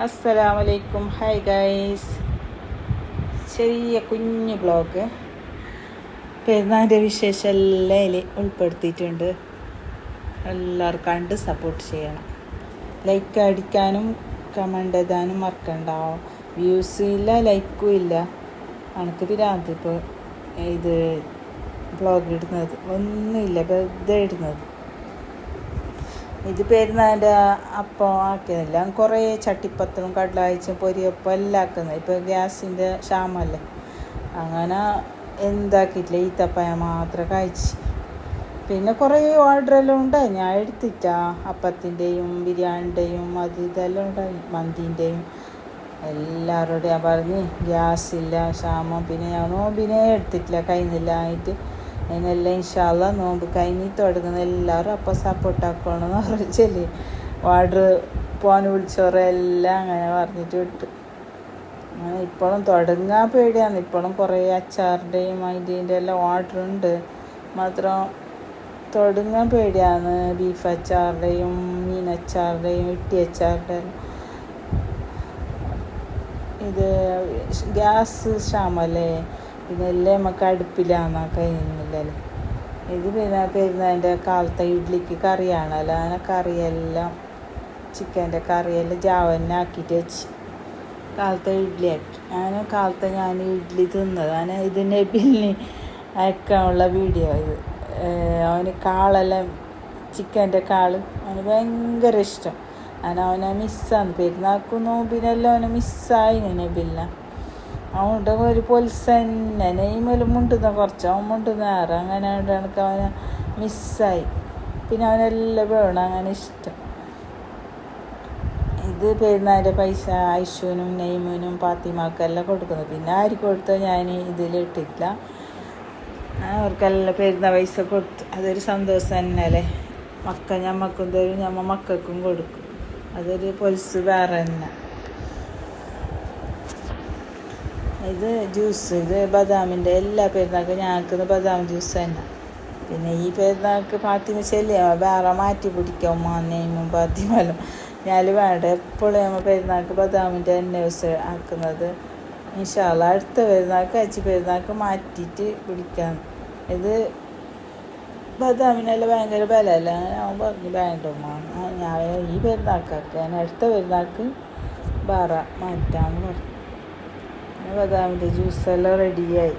അസ്സലാമലൈക്കും. Hi guys. ചെറിയ കുഞ്ഞു ബ്ലോഗ് പെരുന്നാളിൻ്റെ വിശേഷം എല്ലാം ഇതിൽ ഉൾപ്പെടുത്തിയിട്ടുണ്ട്. എല്ലാവരും കണ്ട് സപ്പോർട്ട് ചെയ്യണം. ലൈക്ക് അടിക്കാനും കമൻ്റ് എഴുതാനും മറക്കണ്ടാവും. വ്യൂസും ഇല്ല, ലൈക്കും ഇല്ല. എനിക്ക് പിരാന്ത് ഇപ്പോൾ ഇത് ബ്ലോഗ് ഇടുന്നത് ഒന്നുമില്ല, വെറുതെ ഇടുന്നത്. ഇത് പെരുന്നാളിൻ്റെ അപ്പം ആക്കിയതല്ല, കുറേ ചട്ടിപ്പത്തലും കടലാഴ്ചയും പൊരിയപ്പം എല്ലാം ആക്കുന്നത്. ഇപ്പോൾ ഗ്യാസിൻ്റെ ക്ഷാമല്ലേ, അങ്ങനെ എന്താക്കിയിട്ടില്ല, ഈത്തപ്പഴ മാത്രം കഴിച്ച്. പിന്നെ കുറേ ഓർഡറെല്ലാം ഉണ്ടായി, ഞാൻ എടുത്തിട്ടാ. അപ്പത്തിൻ്റെയും ബിരിയാണിൻ്റെയും അത് ഇതെല്ലാം ഉണ്ടായി, മന്തിൻ്റെയും. എല്ലാവരോടും ഞാൻ പറഞ്ഞ് ഗ്യാസില്ല, ക്ഷാമം. പിന്നെ ഞാൻ നോമ്പിനെ എടുത്തിട്ടില്ല, കഴിയുന്നില്ല ആയിട്ട്. അതിനെല്ലാം ഇൻഷാ അല്ലാഹ് നോമ്പ് കഴിഞ്ഞ് തുടങ്ങുന്ന എല്ലാവരും അപ്പം സപ്പോർട്ടാക്കണമെന്ന് പറഞ്ഞില്ലേ. ഓർഡർ പോകാൻ വിളിച്ചവരെല്ലാം അങ്ങനെ പറഞ്ഞിട്ട് വിട്ടു. അങ്ങനെ ഇപ്പോഴും തുടങ്ങാൻ പേടിയാണ്. ഇപ്പോഴും കുറേ അച്ചാറിൻ്റെയും അതിൻ്റെ എല്ലാം ഓർഡർ ഉണ്ട്, മാത്രം തുടങ്ങാൻ പേടിയാണ്. ബീഫ് അച്ചാറിൻ്റെയും മീനച്ചാറിൻ്റെയും ഇട്ടി അച്ചാറിൻ്റെയും. ഇത് ഗ്യാസ് ക്ഷാമല്ലേ, ഇതെല്ലാം നമുക്ക് അടുപ്പിലാണെന്നാ കഴിയുന്നില്ലല്ലോ. ഇത് പിന്നെ പെരുന്നാളിൻ്റെ കാലത്തെ ഇഡ്ഡലിക്ക് കറിയാണല്ലോ, അങ്ങനെ കറിയെല്ലാം ചിക്കൻ്റെ കറിയെല്ലാം ജാവന്നെ ആക്കിയിട്ട് വെച്ച് കാലത്തെ ഇഡ്ഡലി ആക്കി. അങ്ങനെ കാലത്തെ ഞാൻ ഇഡ്ഡലി തിന്നത്. അങ്ങനെ ഇത് നബിലിന് അയക്കാനുള്ള വീഡിയോ. ഇത് അവന് കാളെല്ലാം, ചിക്കൻ്റെ കാള് അവന് ഭയങ്കര ഇഷ്ടം. അങ്ങനെ അവനെ മിസ്സാന്ന്, പെരുന്നാൾക്കും നോമ്പിനെല്ലാം അവനെ മിസ്സായി നബിലിനെ. അതുകൊണ്ട് ഒരു പൊലിസന്നെ നെയ്മലും മുണ്ടുന്ന കുറച്ച്, അവൻ മുണ്ടുന്ന നേരം. അങ്ങനെ എനിക്ക് അവനെ മിസ്സായി. പിന്നെ അവനെല്ലാം വേണം, അങ്ങനെ ഇഷ്ടം. ഇത് പെരുന്നാളിൻ്റെ പൈസ ഐഷുവിനും നെയ്മനും പാത്തിമാക്കെല്ലാം കൊടുക്കുന്നത്. പിന്നെ ആർക്ക് കൊടുത്തോ ഞാൻ ഇതിലിട്ടില്ല. അവർക്കെല്ലാം പെരുന്നാൾ പൈസ കൊടുത്തു. അതൊരു സന്തോഷം തന്നെയല്ലേ. ഞമ്മക്കും തരും, ഞമ്മ മക്കൾക്കും കൊടുക്കും. അതൊരു പൊലിസ് വേറെ തന്നെ. ഇത് ജ്യൂസ്, ഇത് ബദാമിൻ്റെ. എല്ലാ പെരുന്നാൾക്കും ഞങ്ങൾക്ക് ബദാം ജ്യൂസ് തന്നെ. പിന്നെ ഈ പെരുന്നാൾക്ക് പാത്തിമ ചെല്ലിയ വേറെ മാറ്റി പിടിക്കാം, ഉമ്മ നെയ്മും പാത്തിമലും. ഞാൻ വേണ്ട, എപ്പോഴും നമ്മൾ പെരുന്നാൾക്ക് ബദാമിൻ്റെ തന്നെ ജ്യൂസ് ആക്കുന്നത്. ഇൻഷാ അല്ലാഹ് അടുത്ത പെരുന്നാൾക്ക് അച്ചി പെരുന്നാൾക്ക് മാറ്റിയിട്ട് പിടിക്കാം. ഇത് ബദാമിനെല്ലാം ഭയങ്കര ബലമല്ല, അങ്ങനെ അവൻ പറഞ്ഞു വേണ്ട ഉമ്മ, ഞാൻ ഈ പെരുന്നാൾക്കാക്കാൻ അടുത്ത പെരുന്നാൾക്ക് വേറെ മാറ്റാമെന്ന് പറഞ്ഞു. ബദാമിൻ്റെ ജ്യൂസെല്ലാം റെഡിയായി.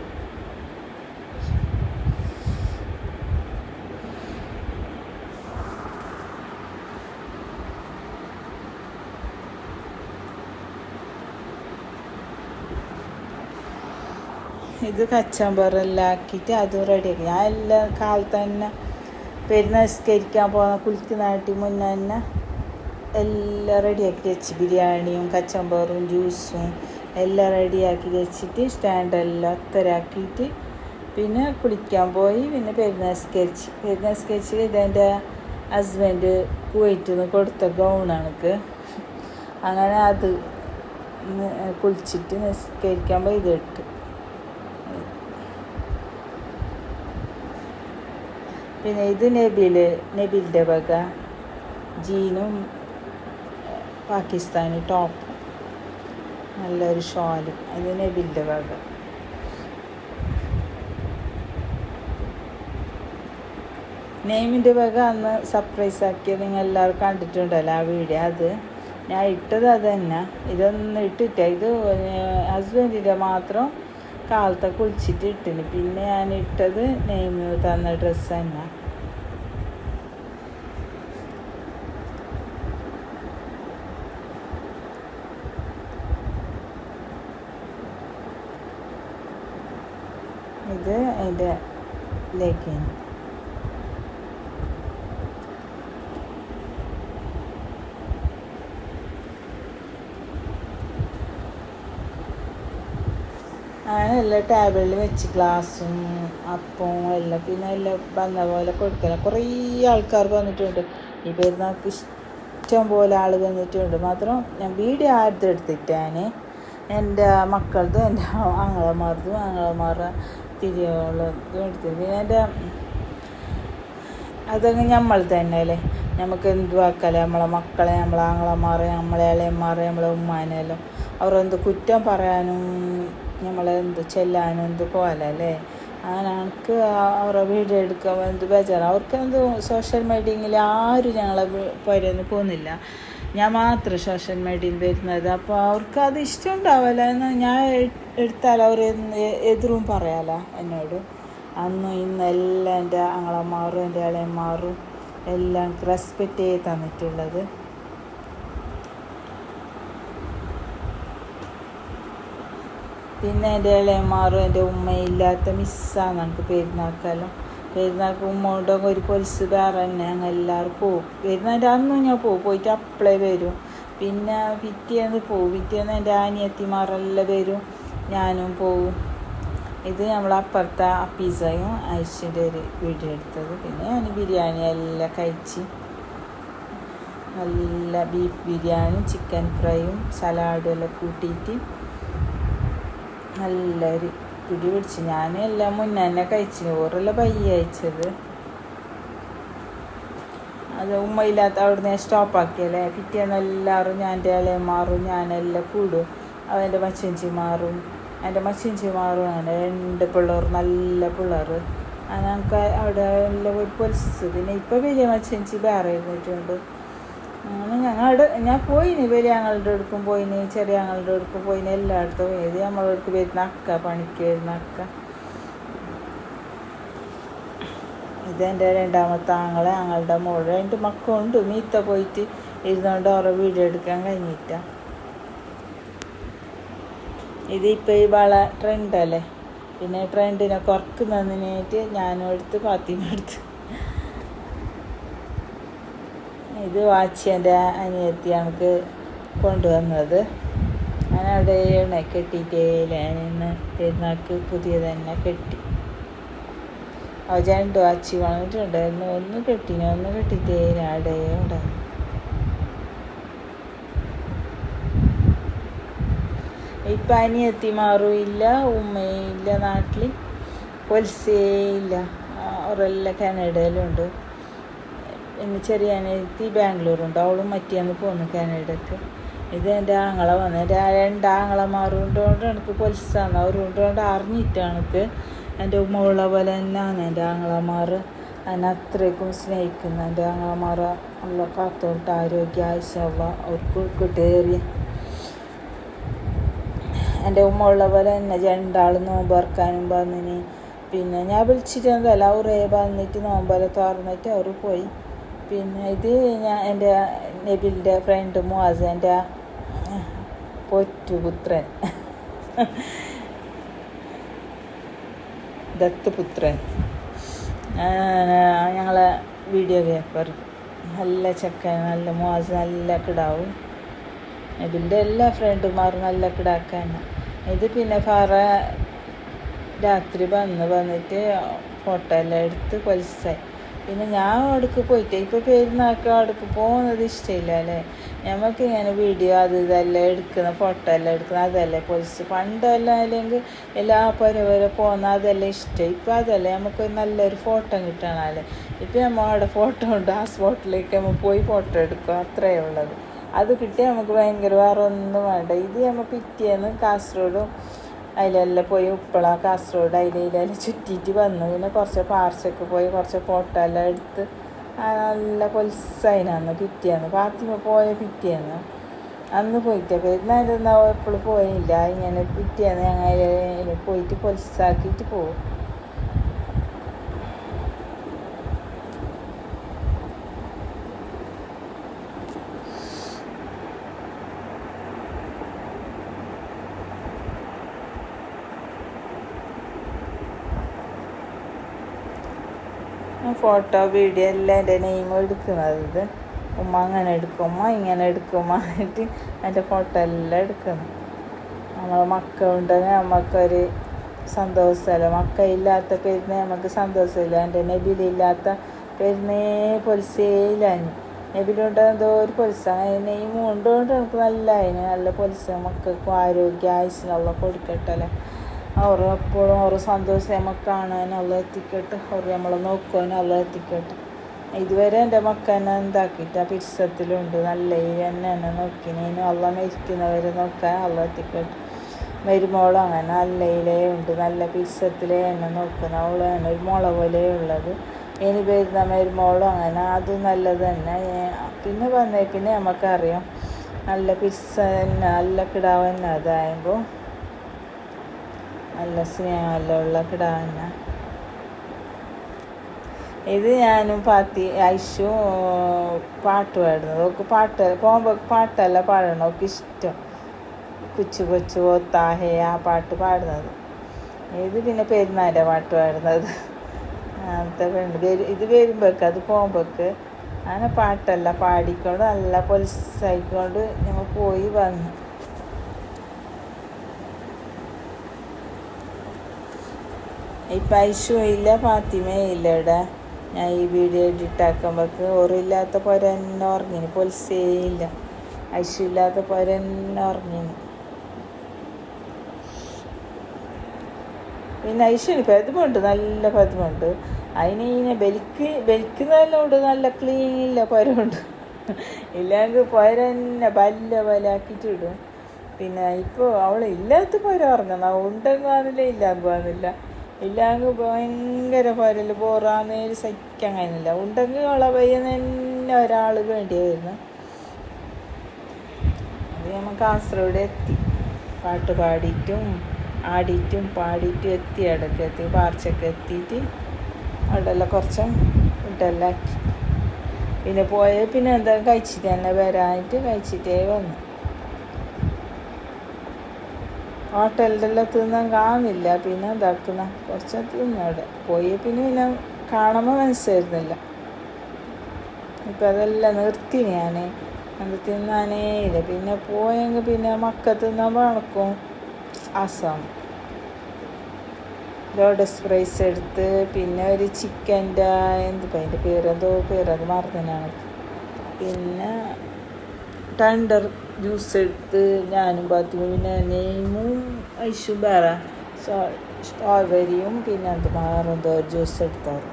ഇത് കച്ചമ്പറെല്ലാം ആക്കിയിട്ട് അതും റെഡിയാക്കി. ഞാൻ എല്ലാം കാലത്ത് തന്നെ പെരുന്നാസ്കരിക്കാൻ പോകുന്ന കുളിക്കുന്നാട്ടി മുന്നേ തന്നെ എല്ലാം റെഡിയാക്കി വെച്ച്. ബിരിയാണിയും കച്ചമ്പറും ജ്യൂസും എല്ലാം റെഡിയാക്കി വെച്ചിട്ട് സ്റ്റാൻഡെല്ലാം അത്തരാക്കിയിട്ട് പിന്നെ കുളിക്കാൻ പോയി. പിന്നെ പെരുന്നാസ്കരിച്ച് ഇതെൻ്റെ ഹസ്ബൻഡ് കുവൈറ്റിൽ നിന്ന് കൊടുത്ത ഗൗണാണ് എനിക്ക്. അങ്ങനെ അത് കുളിച്ചിട്ട് നിസ്കരിക്കാൻ പോയി ഇതിട്ട്. പിന്നെ ഇത് നബിലിൻ്റെ വക ജീനും പാകിസ്ഥാനി ടോപ്പും നല്ലൊരു ഷോലും, അത് നബിലിൻ്റെ വക. നെയ്മിൻ്റെ വക അന്ന് സർപ്രൈസ് ആക്കിയത് നിങ്ങൾ എല്ലാവരും കണ്ടിട്ടുണ്ടല്ലോ ആ വീഡിയോ. അത് ഞാൻ ഇട്ടത് അത് തന്നെ. ഇതൊന്നും ഇട്ടിട്ട, ഇത് ഹസ്ബൻഡിൻ്റെ മാത്രം കാലത്തെ കുളിച്ചിട്ട് ഇട്ടിന്. പിന്നെ ഞാൻ ഇട്ടത് നെയ്മ് തന്ന ഡ്രസ്സ് തന്നെ. ഇത് അതിൻ്റെ ലെഗിൻ. അങ്ങനെ എല്ലാം ടേബിളിൽ വെച്ച് ഗ്ലാസും അപ്പവും എല്ലാം. പിന്നെ എല്ലാം വന്ന പോലെ കൊടുക്കണം. കുറേ ആൾക്കാർ വന്നിട്ടുണ്ട് ഈ പെരുന്നാൾക്ക്, ഇഷ്ടം പോലെ ആൾ വന്നിട്ടുണ്ട്. മാത്രം ഞാൻ വീഡിയോ ആദ്യം എടുത്തിട്ടാണ് എൻ്റെ മക്കളതും എൻ്റെ ആങ്ങളമാരുടെ തിരിയോളതും എടുത്തത്. പിന്നെ അതങ്ങ് നമ്മൾ തന്നെ അല്ലേ, നമുക്ക് എന്തു ആക്കല്ലേ, നമ്മളെ മക്കളെ, നമ്മളെ ആങ്ങളമാരെ, നമ്മളെ ഇളയന്മാരെ, നമ്മളെ ഉമ്മാനെല്ലാം അവരെന്ത് കുറ്റം പറയാനും നമ്മളെ എന്ത് ചെല്ലാനും എന്ത് പോലെ അല്ലേ. അങ്ങനെ എനിക്ക് അവരെ വീഡിയോ എടുക്കാൻ എന്ത് ബേജാറ്. അവർക്കെന്ത് സോഷ്യൽ മീഡിയയിൽ ആരും ഞങ്ങളെ പുരയൊന്നും പോകുന്നില്ല, ഞാൻ മാത്രം സോഷ്യൽ മീഡിയയിൽ വരുന്നത്. അപ്പോൾ അവർക്ക് അത് ഇഷ്ടം ഉണ്ടാവില്ല എന്ന് ഞാൻ എടുത്താൽ അവർ എതിരും പറയാല എന്നോട്. അന്നും ഇന്നെല്ലാം എൻ്റെ ആങ്ങളമാരും എൻ്റെ ഇളയന്മാരും എല്ലാം റെസ്പെക്റ്റ് ചെയ്ത് തന്നിട്ടുള്ളത്. പിന്നെ എൻ്റെ ഇളയന്മാരും എൻ്റെ ഉമ്മയില്ലാത്ത മിസ്സാണ് എനിക്ക് പെരുന്നാൾക്കെല്ലാം. പെരുന്നാൾക്ക് ഉമ്മ ഉണ്ടെങ്കിൽ ഒരു പൊലിസ് വേറെ തന്നെ ഞങ്ങൾ എല്ലാവരും പോവും. പെരുന്നാളിൻ്റെ അന്നും ഞാൻ പോയിട്ട് അപ്പളേ വരും. പിന്നെ പിറ്റേന്ന് പോവും. പിറ്റേന്ന് എൻ്റെ അനിയത്തിമാരെല്ലാം വരും, ഞാനും പോവും. ഇത് നമ്മളപ്പുറത്തെ പിസയും ഐശ്വര്യ ഒരു വീഡിയോ എടുത്തത്. പിന്നെ ഞാൻ ബിരിയാണി എല്ലാം കഴിച്ച്, നല്ല ബീഫ് ബിരിയാണി, ചിക്കൻ ഫ്രൈയും സലാഡും എല്ലാം കൂട്ടിയിട്ട് നല്ലൊരു പിടി പിടിച്ച്. ഞാൻ എല്ലാം മുന്നേ തന്നെ കഴിച്ചു, ഓരെല്ലാം പയ്യ അയച്ചത്. അത് ഉമ്മയില്ലാത്ത അവിടുന്ന് സ്റ്റോപ്പാക്കിയല്ലേ. പിറ്റേന്ന് എല്ലാവരും ഞാൻ എൻ്റെ ഇളയന്മാരും ഞാനെല്ലാം കൂടും. അവൻ്റെ മച്ചഞ്ചിമാറും എൻ്റെ മച്ചഞ്ചിമാറും അങ്ങനെ 2 പിള്ളേർ, നല്ല പിള്ളേർ. ഞങ്ങൾക്ക് അവിടെ എല്ലാം ഒരു പൊലിസ്. പിന്നെ ഇപ്പോൾ വലിയ മച്ചഞ്ചി വേറെ ഇരുന്നിട്ടുണ്ട്. അങ്ങനെ ഞാൻ പോയിന്, വലിയ ഞങ്ങളുടെ അടുക്കും പോയിന്, ചെറിയ ഞങ്ങളുടെ അടുക്കും പോയിന്, എല്ലായിടത്തും പോയത്. നമ്മളെ അടുക്ക് വരുന്ന അക്ക, പണിക്ക് വരുന്ന അക്ക. ഇതെൻ്റെ 2ാമത്തെ ആങ്ങളെ, ഞങ്ങളുടെ മോള്, 2 മക്കളുണ്ട്. മീത്ത പോയിട്ട് ഇരുന്നുകൊണ്ട് അവരെ വീഡിയോ എടുക്കാൻ കഴിഞ്ഞിട്ട. ഇതിപ്പോൾ ഈ വള ട്രെൻഡല്ലേ, പിന്നെ ട്രെൻഡിനെ കുറക്കുന്നതിനായിട്ട് ഞാനും എടുത്ത് ഫാത്തിമ എടുത്ത്. ഇത് വാച്ച് എൻ്റെ അനിയത്തി എനിക്ക് കൊണ്ടുവന്നത്. ഞാൻ അവിടെ കെട്ടിയിട്ടേ ഇന്ന് പെരുന്നാൾക്ക് പുതിയത് തന്നെ കെട്ടി. അവ 2 വാച്ച് വന്നിട്ടുണ്ടായിരുന്നു, ഒന്ന് കെട്ടിന്, ഒന്ന് കെട്ടിയിട്ടേ അവിടെ ഉണ്ടായിരുന്നു. ഇപ്പം അനിയത്തിമാരും ഇല്ല, ഉമ്മയും ഇല്ല നാട്ടിൽ, പൊലിസേ ഇല്ല, അവരെല്ലാം കാനഡയിലുണ്ട്. പിന്നെ ചെറിയ അനിയത്തി ബാംഗ്ലൂരുണ്ട്, അവളും മറ്റിയാന്ന് പോകുന്നു കാനഡയ്ക്ക്. ഇത് എൻ്റെ ആങ്ങളെ വന്ന്, എൻ്റെ 2 ആങ്ങളമാരും ഉണ്ടോണ്ട് എനിക്ക് പൊലിസാണ്. അവരുണ്ടോണ്ട് അറിഞ്ഞിട്ടാണ് എനിക്ക്. എൻ്റെ ഉമ്മയുള്ള പോലെ തന്നെയാണ് എൻ്റെ ആങ്ങളമാർ. എന്നെ അത്രയ്ക്കും സ്നേഹിക്കുന്ന എൻ്റെ ആങ്ങളമാർ നല്ല കാത്തോട്ട് ആരോഗ്യ ആയുസ്സുള്ള അവർക്ക് കിട്ടേറിയ. എൻ്റെ ഉമ്മ ഉള്ള പോലെ തന്നെ 2 നോമ്പ് ഇറക്കാനും വന്നിന്. പിന്നെ ഞാൻ വിളിച്ചിട്ടൊന്നുമല്ല, അവരേ വന്നിട്ട് നോമ്പെല്ലാം തുറന്നിട്ട് അവർ പോയി. പിന്നെ ഇത് എൻ്റെ നബിലിൻ്റെ ഫ്രണ്ട് മുവാസ്, എൻ്റെ പൊറ്റുപുത്രൻ, ദത്തുപുത്രൻ, ഞങ്ങളെ വീഡിയോഗ്രാഫർ. നല്ല ചെക്കൻ, നല്ല മുവാസ്, നല്ല കിടാവും. നബിലിൻ്റെ എല്ലാ ഫ്രണ്ടുമാരും നല്ല കിടാക്കാണ്. ഇത് പിന്നെ ഫറ രാത്രി വന്നിട്ട് ഫോട്ടോ എല്ലാം എടുത്ത് പൊലിസായി. പിന്നെ ഞാൻ അവിടേക്ക് പോയിട്ട് ഇപ്പോൾ പെരുന്നാൾക്ക് അവിടേക്ക് പോകുന്നത് ഇഷ്ടമില്ല അല്ലേ. നമുക്ക് ഇങ്ങനെ വീഡിയോ അത് ഇതെല്ലാം എടുക്കുന്ന, ഫോട്ടോ എല്ലാം എടുക്കുന്ന അതല്ലേ പൊലിസ്. പണ്ടെല്ലാം അല്ലെങ്കിൽ എല്ലാ പുര പോകുന്ന അതെല്ലാം ഇഷ്ടം. ഇപ്പം അതല്ലേ നമുക്ക് നല്ലൊരു ഫോട്ടോ കിട്ടണമല്ലേ. ഇപ്പം നമ്മൾ അവിടെ ഫോട്ടോ ഉണ്ട്, ആ സ്പോട്ടിലേക്ക് നമ്മൾ പോയി ഫോട്ടോ എടുക്കും, അത്രയേ ഉള്ളത്. അത് കിട്ടിയാൽ നമുക്ക് ഭയങ്കര വേറെ ഒന്നും വേണ്ട. ഇത് നമ്മൾ പിറ്റേന്ന് കാസർഗോഡും അതിലെല്ലാം പോയി, ഉപ്പള കാസർഗോഡ് അതിലെല്ലാം ചുറ്റിയിട്ട് വന്നു. പിന്നെ കുറച്ച് പാർസൊക്കെ പോയി കുറച്ച് ഫോട്ടോ എല്ലാം എടുത്ത് നല്ല പൊലിസൈനാന്ന്. പിറ്റേന്ന് ഫാത്തിമ പോയ പിറ്റേന്ന് അന്ന് പോയിട്ട് പെരുന്നാളിന് എപ്പോഴും പോയില്ല. ഇങ്ങനെ പിറ്റേന്ന് ഞങ്ങൾ പോയിട്ട് പൊലിസാക്കിയിട്ട് പോകും. ഫോട്ടോ വീഡിയോ എല്ലാം എൻ്റെ നെയിം എടുക്കുന്നത്. ഇത് ഉമ്മ അങ്ങനെ എടുക്കും, ഉമ്മ ഇങ്ങനെ എടുക്കും, എന്നിട്ട് എൻ്റെ ഫോട്ടോ എല്ലാം എടുക്കുന്നു. നമ്മളെ മക്കളുണ്ടെങ്കിൽ നമുക്കൊരു സന്തോഷമല്ല. മക്കളില്ലാത്ത പെരുന്നേ നമുക്ക് സന്തോഷമില്ല. എൻ്റെ നബിലില്ലാത്ത പെരുന്നേ പൊലിസയില്ല. നബിലുണ്ട് എന്തോ ഒരു പൊലിസ, നെയ്മ് കൊണ്ടുകൊണ്ട് എനിക്ക് നല്ല അതിന് നല്ല പൊലിസ. മക്കൾക്കും ആരോഗ്യ ആയുസ്സിനുള്ള കൊടുക്കട്ടല്ലേ. അവർ എപ്പോഴും അവർ സന്തോഷം നമുക്ക് കാണാൻ, എത്തിക്കട്ടെ. അവർ നമ്മളെ നോക്കുവാൻ എത്തിക്കട്ടെ. ഇതുവരെ എൻ്റെ മക്കനെ എന്താക്കിയിട്ട് പിരിസത്തിലുണ്ട് നല്ല എന്നെ നോക്കിനേനും അള്ള മരിക്കുന്നവരെ നോക്കാൻ അള്ള എത്തിക്കട്ടെ. മരുമോളും അങ്ങനെ നല്ലയിലേ ഉണ്ട്, നല്ല പിരിസത്തിലേ എന്നെ നോക്കുന്ന അവൾ തന്നെ ഒരു മുള പോലെ ഉള്ളത്. ഇനി വരുന്ന മരുമോളും അങ്ങനെ അത് നല്ലത് തന്നെ. പിന്നെ വന്നേ പിന്നെ നമുക്കറിയാം നല്ല പിരിസ തന്നെ നല്ല കിടാവ് തന്നെ അതാകുമ്പോൾ നല്ല സ്നേഹമെല്ലാം ഉള്ള കിടാവ് തന്നെ. ഇത് ഞാനും പാത്തി ഐഷു പാട്ട് പാടുന്നത്. ഓക്ക് പാട്ട് പോകുമ്പോൾ പാട്ടല്ല പാടണം, ഓക്ക് ഇഷ്ടം. കൊച്ചു കൊച്ചു ഓത്താഹേ ആ പാട്ട് പാടുന്നത്. ഇത് പിന്നെ പെരുന്നാൻ്റെ പാട്ട് പാടുന്നത്. അങ്ങനത്തെ പെണ്ണ് ഇത് വരുമ്പോഴേക്ക് അത് പോകുമ്പോഴേക്ക് അങ്ങനെ പാട്ടല്ല പാടിക്കൊണ്ട് നല്ല പൊലിസായിക്കൊണ്ട് ഞങ്ങൾ പോയി വന്നു. ഇപ്പം ഐഷു ഇല്ല, ഫാത്തിമേ ഇല്ല ഇവിടെ. ഞാൻ ഈ വീഡിയോ എഡിറ്റാക്കുമ്പോഴേക്ക് ഓറില്ലാത്ത പൊരന്നെ ഉറങ്ങിന്, പൊലിസേ ഇല്ല. ഐഷു ഇല്ലാത്ത പൊരന്നെ ഉറങ്ങിന്. പിന്നെ ഐഷുവിന് പതിമുണ്ട്, നല്ല പതിമുണ്ട്. അതിനെ ബലിക്കുന്നതിനോട് നല്ല ക്ലീനില്ല പൊരമുണ്ട്. ഇല്ലെങ്കിൽ പൊരന്നെ ബലാക്കിയിട്ടിടും. പിന്നെ ഇപ്പോൾ അവളില്ലാത്ത പൊര ഉറങ്ങുന്ന, ഉണ്ടെങ്കിൽ ഇല്ലാകുന്നില്ല. ഇല്ലെങ്കിൽ ഭയങ്കര പൊരൽ പോറാന്നേര് സഹിക്കാൻ കഴിയുന്നില്ല. ഉണ്ടെങ്കിൽ അവളെ പയ്യൻ തന്നെ ഒരാൾ വേണ്ടിയായിരുന്നു. അത് നമ്മൾ കാസർഗോഡ് എത്തി, പാട്ട് പാടിയിട്ടും ആടിയിട്ടും പാടിയിട്ടും എത്തി. ഇടയ്ക്ക് എത്തി, പാർച്ചൊക്കെ എത്തിയിട്ട് അവിടെല്ലാം കുറച്ച് ഫുഡെല്ലാം ആക്കി. പിന്നെ പിന്നെ എന്താ കഴിച്ചിട്ട് തന്നെ വരാനായിട്ട് കഴിച്ചിട്ടേ വന്നു. ഹോട്ടലിൻ്റെ എല്ലാം തിന്നാൻ കാണുന്നില്ല. പിന്നെ എന്താക്കുന്ന കുറച്ച് തിന്നു അവിടെ പിന്നെ കാണുമ്പോൾ മനസ്സിലായിരുന്നില്ല. ഇപ്പം അതെല്ലാം നിർത്തി ഞാൻ, അത് തിന്നാനേ ഇല്ല. പിന്നെ പോയെങ്കിൽ പിന്നെ മക്ക തിന്നാൻ വണക്കും ആസാം ലോഡസ് ഫ്രൈസ് എടുത്ത്, പിന്നെ ഒരു ചിക്കൻ്റെ അതിൻ്റെ പേരത് മറന്നതാണ്. പിന്നെ ടണ്ടർ ജ്യൂസ് എടുത്ത് ഞാനും പാത്തും, പിന്നെ നെയ്മും ഐഷും വേറെ സ്ട്രോബെറിയും പിന്നെ മാറെന്തോ ജ്യൂസ് എടുത്താറ്.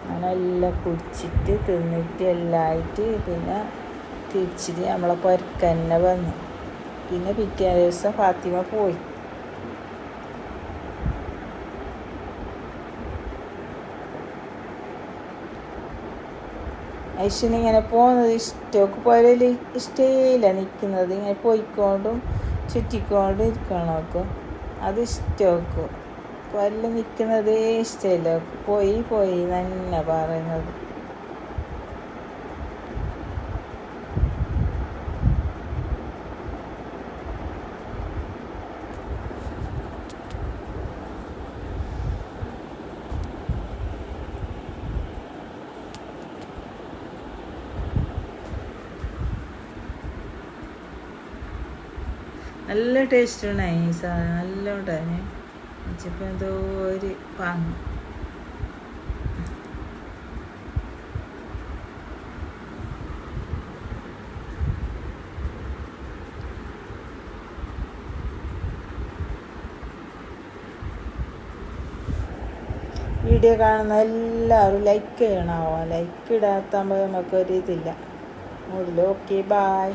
അങ്ങനെ എല്ലാം കുടിച്ചിട്ട് തിന്നിട്ട് എല്ലാം ആയിട്ട് പിന്നെ തിരിച്ചിട്ട് നമ്മളെ പൊരക്കന്നെ വന്നു. പിന്നെ പിറ്റേ ദിവസം ഫാത്തിമ പോയി. ഐശ്വര്യനിങ്ങനെ പോകുന്നത് ഇഷ്ടമൊക്കെ പുരയിൽ ഇഷ്ടമില്ല നിൽക്കുന്നത്. ഇങ്ങനെ പോയിക്കൊണ്ടും ചുറ്റിക്കൊണ്ടും ഇരിക്കണമൊക്കെ അത് ഇഷ്ടമൊക്കെ. പുരയിൽ നിൽക്കുന്നതേ ഇഷ്ടമില്ല. പോയി തന്നെ പറയുന്നത്. നല്ല ടേസ്റ്റ് ഉണ്ടായി ഈ സാധനം, നല്ല ഉണ്ടായി. വെച്ചപ്പോൾ എന്തോ ഒരു പാങ്ങ്. വീഡിയോ കാണുന്ന എല്ലാവരും ലൈക്ക് ചെയ്യണമാവോ. ലൈക്ക് ഇടാത്താകുമ്പോൾ നമുക്കൊരിതില്ല. Okay, bye.